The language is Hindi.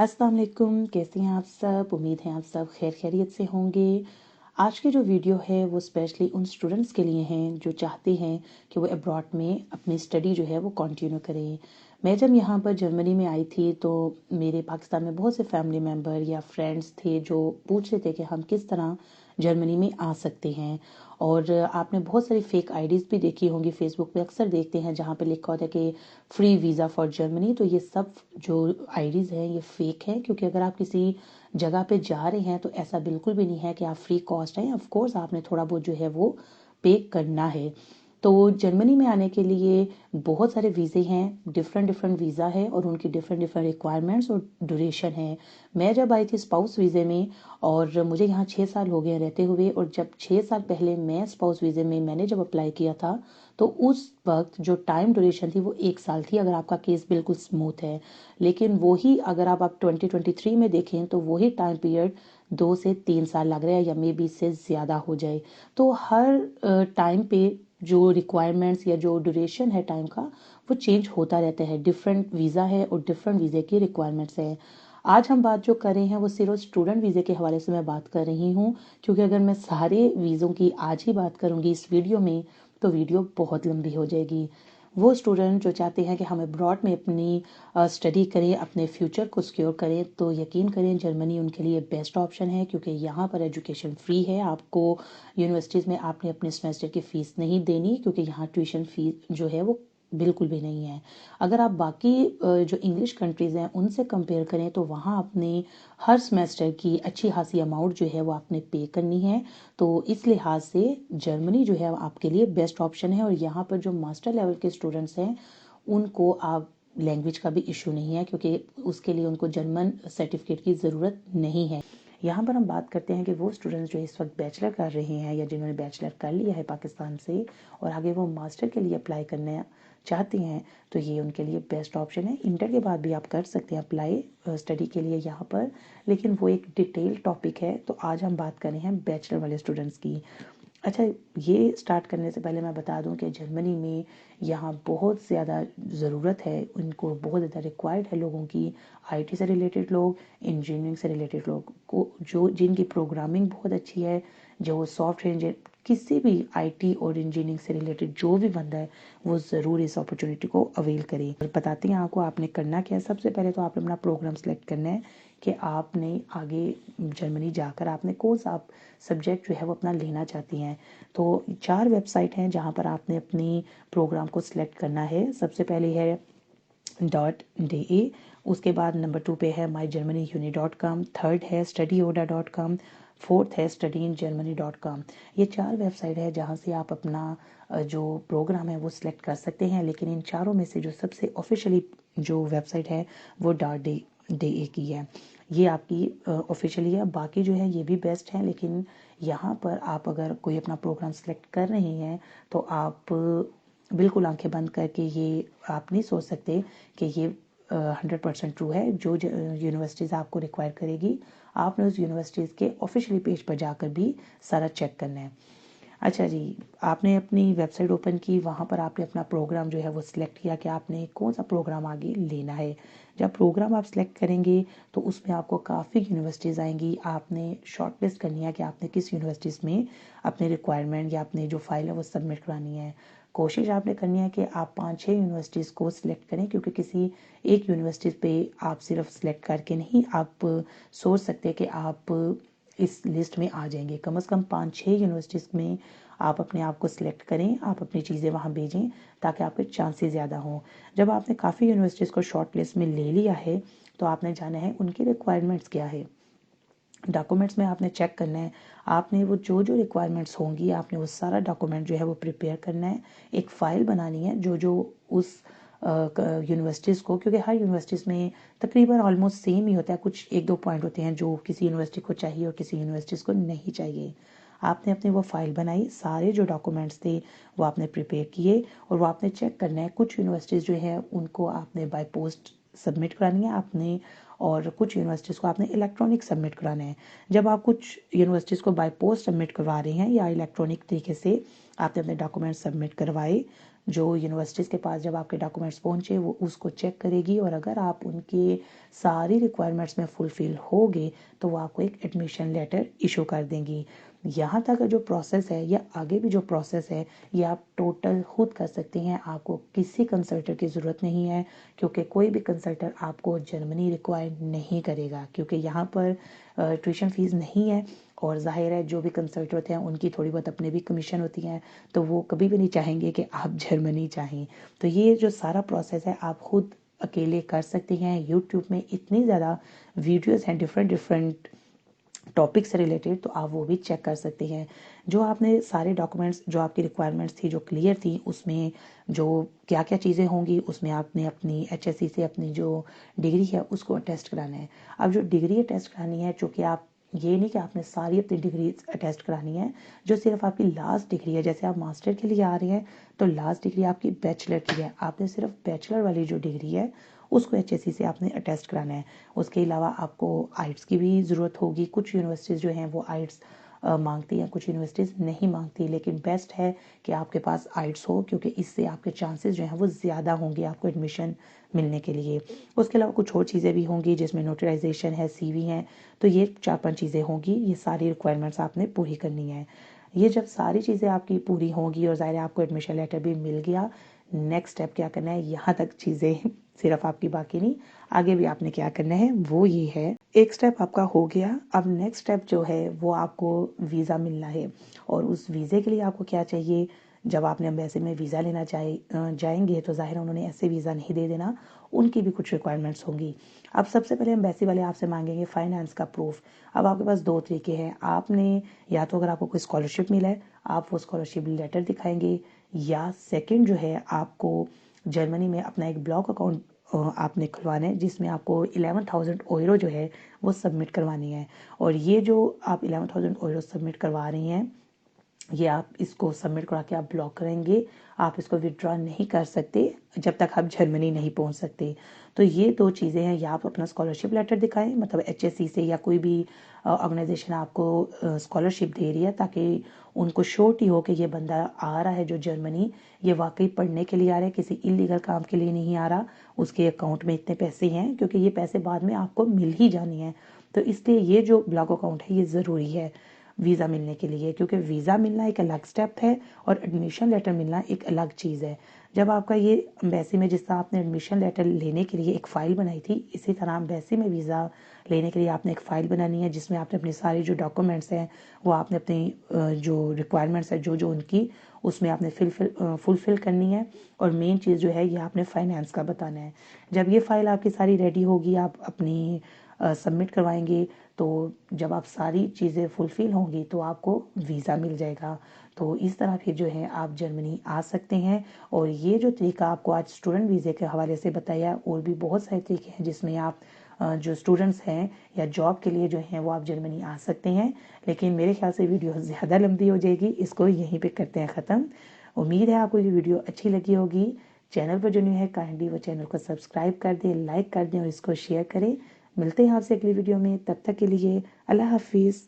अस्सलाम वालेकुम, कैसे हैं आप सब। उम्मीद है आप सब खैर खैरियत से होंगे। आज की जो वीडियो है वो स्पेशली उन स्टूडेंट्स के लिए हैं जो चाहते हैं कि वो अब्रॉड में अपनी स्टडी जो है वो कंटिन्यू करें। मैं जब यहाँ पर जर्मनी में आई थी तो मेरे पाकिस्तान में बहुत से फैमिली मेम्बर या फ्रेंड्स थे जो पूछ रहे थे कि हम किस तरह जर्मनी में आ सकते हैं। और आपने बहुत सारी फेक आईडीज़ भी देखी होंगी, फेसबुक पे अक्सर देखते हैं जहाँ पे लिखा होता है कि फ्री वीज़ा फॉर जर्मनी। तो ये सब जो आईडीज़ हैं ये फेक है, क्योंकि अगर आप किसी जगह पे जा रहे हैं तो ऐसा बिल्कुल भी नहीं है कि आप फ्री कॉस्ट हैं। ऑफ कोर्स आपने थोड़ा बहुत जो है वो पे करना है। तो जर्मनी में आने के लिए बहुत सारे वीज़े हैं, डिफरेंट डिफरेंट वीज़ा है और उनकी डिफरेंट डिफरेंट रिक्वायरमेंट्स और ड्यूरेशन है। मैं जब आई थी स्पाउस वीज़े में और मुझे यहाँ 6 साल हो गए रहते हुए, और जब 6 साल पहले मैं स्पाउस वीज़े में मैंने जब अप्लाई किया था तो उस वक्त जो टाइम ड्यूरेशन थी वो 1 साल थी, अगर आपका केस बिल्कुल स्मूथ है। लेकिन वही अगर आप 2023 में देखें तो वही टाइम पीरियड 2 से 3 साल लग रहा है या मे बी इससे ज़्यादा हो जाए। तो हर टाइम पे जो रिक्वायरमेंट्स या जो ड्यूरेशन है टाइम का वो चेंज होता रहता है। डिफरेंट वीज़ा है और डिफरेंट वीज़े की रिक्वायरमेंट्स है। आज हम बात जो कर रहे हैं वो सिर्फ स्टूडेंट वीज़े के हवाले से मैं बात कर रही हूँ, क्योंकि अगर मैं सारे वीज़ों की आज ही बात करूँगी इस वीडियो में तो वीडियो बहुत लंबी हो जाएगी। वो स्टूडेंट जो चाहते हैं कि हम अब्रॉड में अपनी स्टडी करें, अपने फ्यूचर को सिक्योर करें, तो यकीन करें जर्मनी उनके लिए बेस्ट ऑप्शन है, क्योंकि यहाँ पर एजुकेशन फ्री है। आपको यूनिवर्सिटीज़ में आपने अपने सेमेस्टर की फ़ीस नहीं देनी, क्योंकि यहाँ ट्यूशन फ़ीस जो है वो बिल्कुल भी नहीं है। अगर आप बाकी जो इंग्लिश कंट्रीज़ हैं उनसे कंपेयर करें तो वहाँ अपने हर सेमेस्टर की अच्छी खासी अमाउंट जो है वो आपने पे करनी है। तो इस लिहाज से जर्मनी जो है आपके लिए बेस्ट ऑप्शन है। और यहाँ पर जो मास्टर लेवल के स्टूडेंट्स हैं उनको आप लैंग्वेज का भी इशू नहीं है, क्योंकि उसके लिए उनको जर्मन सर्टिफिकेट की ज़रूरत नहीं है। यहाँ पर हम बात करते हैं कि वो स्टूडेंट्स जो इस वक्त बैचलर कर रहे हैं या जिन्होंने बैचलर कर लिया है पाकिस्तान से और आगे वो मास्टर के लिए अप्लाई करना चाहते हैं, तो ये उनके लिए बेस्ट ऑप्शन है। इंटर के बाद भी आप कर सकते हैं अप्लाई स्टडी के लिए यहाँ पर, लेकिन वो एक डिटेल टॉपिक है। तो आज हम बात कर रहे हैं बैचलर वाले स्टूडेंट्स की। अच्छा, ये स्टार्ट करने से पहले मैं बता दूं कि जर्मनी में यहाँ बहुत ज़्यादा ज़रूरत है, उनको बहुत ज़्यादा रिक्वायर्ड है लोगों की। आईटी से रिलेटेड लोग, इंजीनियरिंग से रिलेटेड लोग को जो जिनकी प्रोग्रामिंग बहुत अच्छी है, जो सॉफ्टवेयर इंजीनियर, किसी भी आईटी और इंजीनियरिंग से रिलेटेड जो भी बंदा है वो ज़रूर इस अपॉर्चुनिटी को अवेल करें। और बताते हैं आपको आपने करना क्या है। सबसे पहले तो आपने अपना प्रोग्राम सेलेक्ट करना है कि आपने आगे जर्मनी जाकर आपने कौन सा आप सब्जेक्ट जो है वो अपना लेना चाहती हैं। तो 4 वेबसाइट हैं जहाँ पर आपने अपनी प्रोग्राम को सिलेक्ट करना है। सबसे पहले है .de, उसके बाद नंबर 2 पे है mygermanyuni.com, थर्ड है studyoda.com, फोर्थ है studyingermany.com। ये 4 वेबसाइट है जहाँ से आप अपना जो प्रोग्राम है वो सिलेक्ट कर सकते हैं। लेकिन इन चारों में से जो सबसे ऑफिशियली जो वेबसाइट है वो .de की है। ये आपकी ऑफिशियली है। बाकी जो है ये भी बेस्ट है, लेकिन यहाँ पर आप अगर कोई अपना प्रोग्राम सेलेक्ट कर रहे हैं तो आप बिल्कुल आंखें बंद करके ये आप नहीं सोच सकते कि ये 100% ट्रू है। जो यूनिवर्सिटीज़ आपको रिक्वायर करेगी आपने उस यूनिवर्सिटीज़ के ऑफिशियली पेज पर जाकर भी सारा चेक करना है। अच्छा जी, आपने अपनी वेबसाइट ओपन की, वहाँ पर आपने अपना प्रोग्राम जो है वो सिलेक्ट किया कि आपने कौन सा प्रोग्राम आगे लेना है। जब प्रोग्राम आप सिलेक्ट करेंगे तो उसमें आपको काफ़ी यूनिवर्सिटीज़ आएंगी। आपने शॉर्ट लिस्ट करनी है कि आपने किस यूनिवर्सिटीज़ में अपने रिक्वायरमेंट या अपनी जो फाइल है वो सबमिट करानी है। कोशिश आपने करनी है कि आप 5-6 यूनिवर्सिटीज़ को सिलेक्ट करें, क्योंकि किसी एक यूनिवर्सिटी पे आप सिर्फ सिलेक्ट करके नहीं आप सोच सकते कि आप इस लिस्ट में आ जाएंगे। कम से कम 5-6 यूनिवर्सिटीज़ में आप अपने आप को सिलेक्ट करें, आप अपनी चीज़ें वहाँ भेजें ताकि आपके चांसेस ज़्यादा हों। जब आपने काफ़ी यूनिवर्सिटीज़ को शॉर्ट लिस्ट में ले लिया है तो आपने जाना है उनकी रिक्वायरमेंट्स क्या है। डॉक्यूमेंट्स में आपने चेक करना है, आपने वो जो जो रिक्वायरमेंट्स होंगी आपने वो सारा डॉक्यूमेंट जो है वो प्रिपेयर करना है। एक फ़ाइल बनानी है जो जो उस यूनिवर्सिटीज़ को, क्योंकि हर यूनिवर्सिटीज़ में तकरीबन ऑलमोस्ट सेम ही होता है, कुछ 1-2 पॉइंट होते हैं जो किसी यूनिवर्सिटी को चाहिए और किसी यूनिवर्सिटीज़ को नहीं चाहिए। आपने अपनी वो फाइल बनाई, सारे जो डॉक्यूमेंट्स थे वो आपने प्रिपेयर किए और वो आपने चेक करना है। कुछ यूनिवर्सिटीज़ जो है उनको आपने बाय पोस्ट सबमिट करानी है आपने, और कुछ यूनिवर्सिटीज़ को आपने इलेक्ट्रॉनिक सबमिट कराना है। जब आप कुछ यूनिवर्सिटीज़ को बाय पोस्ट सबमिट करवा रहे हैं या इलेक्ट्रॉनिक तरीके से आपने अपने डॉक्यूमेंट सबमिट करवाए, जो यूनिवर्सिटीज़ के पास जब आपके डॉक्यूमेंट्स पहुँचे वो उसको चेक करेगी, और अगर आप उनके सारी रिक्वायरमेंट्स में फुलफ़िल होगे तो वो आपको एक एडमिशन लेटर इशू कर देंगी। यहाँ तक का जो प्रोसेस है या आगे भी जो प्रोसेस है ये आप टोटल खुद कर सकते हैं। आपको किसी कंसल्टेंट की ज़रूरत नहीं है, क्योंकि कोई भी कंसल्टेंट आपको जर्मनी रिक्वायर नहीं करेगा, क्योंकि यहाँ पर ट्यूशन फ़ीस नहीं है। और ज़ाहिर है जो भी कंसल्टेंट होते हैं उनकी थोड़ी बहुत अपने भी कमीशन होती हैं, तो वो कभी भी नहीं चाहेंगे कि आप जर्मनी चाहें। तो ये जो सारा प्रोसेस है आप खुद अकेले कर सकते हैं। यूट्यूब में इतनी ज़्यादा वीडियोस हैं डिफरेंट डिफरेंट टॉपिक से रिलेटेड, तो आप वो भी चेक कर सकते हैं। जो आपने सारे डॉक्यूमेंट्स जो आपकी रिक्वायरमेंट्स थी जो क्लियर थी, उसमें जो क्या क्या चीज़ें होंगी उसमें आपने अपनी HSC से अपनी जो डिग्री है उसको अटेस्ट कराना है। अब जो डिग्री अटेस्ट करानी है, चूँकि आप ये नहीं कि आपने सारी अपनी डिग्री अटेस्ट करानी है, जो सिर्फ आपकी लास्ट डिग्री है, जैसे आप मास्टर के लिए आ रहे हैं तो लास्ट डिग्री आपकी बैचलर की है, आपने सिर्फ बैचलर वाली जो डिग्री है उसको HSC से आपने अटेस्ट कराना है। उसके अलावा आपको आइट्स की भी ज़रूरत होगी। कुछ यूनिवर्सिटीज़ जो हैं वो आइट्स मांगती हैं, कुछ यूनिवर्सिटीज़ नहीं मांगती, लेकिन बेस्ट है कि आपके पास आइट्स हो, क्योंकि इससे आपके चांसेस जो हैं वो ज़्यादा होंगे आपको एडमिशन मिलने के लिए। उसके अलावा कुछ और चीज़ें भी होंगी जिसमें नोटराइजेशन है, CV है, तो ये 4-5 चीज़ें होंगी। ये सारी रिक्वायरमेंट्स आपने पूरी करनी है। ये जब सारी चीज़ें आपकी पूरी होंगी और ज़ाहिर है आपको एडमिशन लेटर भी मिल गया, नेक्स्ट स्टेप क्या करना है, यहाँ तक चीज़ें सिर्फ आपकी बाकी नहीं, आगे भी आपने क्या करना है वो ये है। एक स्टेप आपका हो गया, अब नेक्स्ट स्टेप जो है वो आपको वीज़ा मिलना है। और उस वीज़े के लिए आपको क्या चाहिए, जब आपने एम्बेसी में वीज़ा लेना जाएंगे तो ज़ाहिर है उन्होंने ऐसे वीज़ा नहीं दे देना, उनकी भी कुछ रिक्वायरमेंट्स होंगी। अब सबसे पहले एम्बेसी वाले आपसे मांगेंगे फाइनेंस का प्रूफ। अब आपके पास 2 तरीके हैं, आपने या तो अगर आपको कोई स्कॉलरशिप मिला है आप वो स्कॉलरशिप लेटर दिखाएंगे, या सेकंड जो है आपको जर्मनी में अपना एक ब्लॉक अकाउंट आपने खुलवाना है, जिसमें आपको 11,000 यूरो जो है वो सबमिट करवानी है। और ये जो आप 11,000 यूरो सबमिट करवा रही हैं, ये आप इसको सबमिट करा के आप ब्लॉक करेंगे, आप इसको विड्रॉ नहीं कर सकते जब तक आप जर्मनी नहीं पहुंच सकते। तो ये 2 चीज़ें हैं, या आप अपना स्कॉलरशिप लेटर दिखाएं, मतलब HSC से या कोई भी ऑर्गेनाइजेशन आपको स्कॉलरशिप दे रही है, ताकि उनको श्योरिटी हो कि ये बंदा आ रहा है जो जर्मनी, ये वाकई पढ़ने के लिए आ रहा है, किसी इलीगल काम के लिए नहीं आ रहा, उसके अकाउंट में इतने पैसे हैं, क्योंकि ये पैसे बाद में आपको मिल ही जाने हैं। तो इसलिए ये जो ब्लॉक अकाउंट है ये ज़रूरी है वीज़ा मिलने के लिए, क्योंकि वीज़ा मिलना एक अलग स्टेप है और एडमिशन लेटर मिलना एक अलग चीज़ है। जब आपका ये एम्बेसी में, जिस तरह आपने एडमिशन लेटर लेने के लिए एक फ़ाइल बनाई थी, इसी तरह एम्बेसी में वीज़ा लेने के लिए आपने एक फ़ाइल बनानी है, जिसमें आपने अपने सारे जो डॉक्यूमेंट्स हैं वो आपने अपनी जो रिक्वायरमेंट्स है जो जो उनकी, उसमें आपने फुलफ़िल करनी है। और मेन चीज़ जो है ये आपने फाइनेंस का बताना है। जब ये फ़ाइल आपकी सारी रेडी होगी, आप अपनी सबमिट करवाएंगे, तो जब आप सारी चीज़ें फुलफ़िल होंगी तो आपको वीज़ा मिल जाएगा। तो इस तरह फिर जो है आप जर्मनी आ सकते हैं। और ये जो तरीका आपको आज स्टूडेंट वीज़े के हवाले से बताया, और भी बहुत सारे तरीके हैं जिसमें आप जो स्टूडेंट्स हैं या जॉब के लिए जो हैं वो आप जर्मनी आ सकते हैं। लेकिन मेरे ख्याल से वीडियो ज़्यादा लंबी हो जाएगी, इसको यहीं पे करते हैं ख़त्म। उम्मीद है आपको ये वीडियो अच्छी लगी होगी। चैनल पर जो न्यू है काइंडली वो चैनल को सब्सक्राइब कर दें, लाइक कर दें और इसको शेयर करें। मिलते हैं आपसे अगली वीडियो में, तब तक के लिए अल्लाह हाफिज़।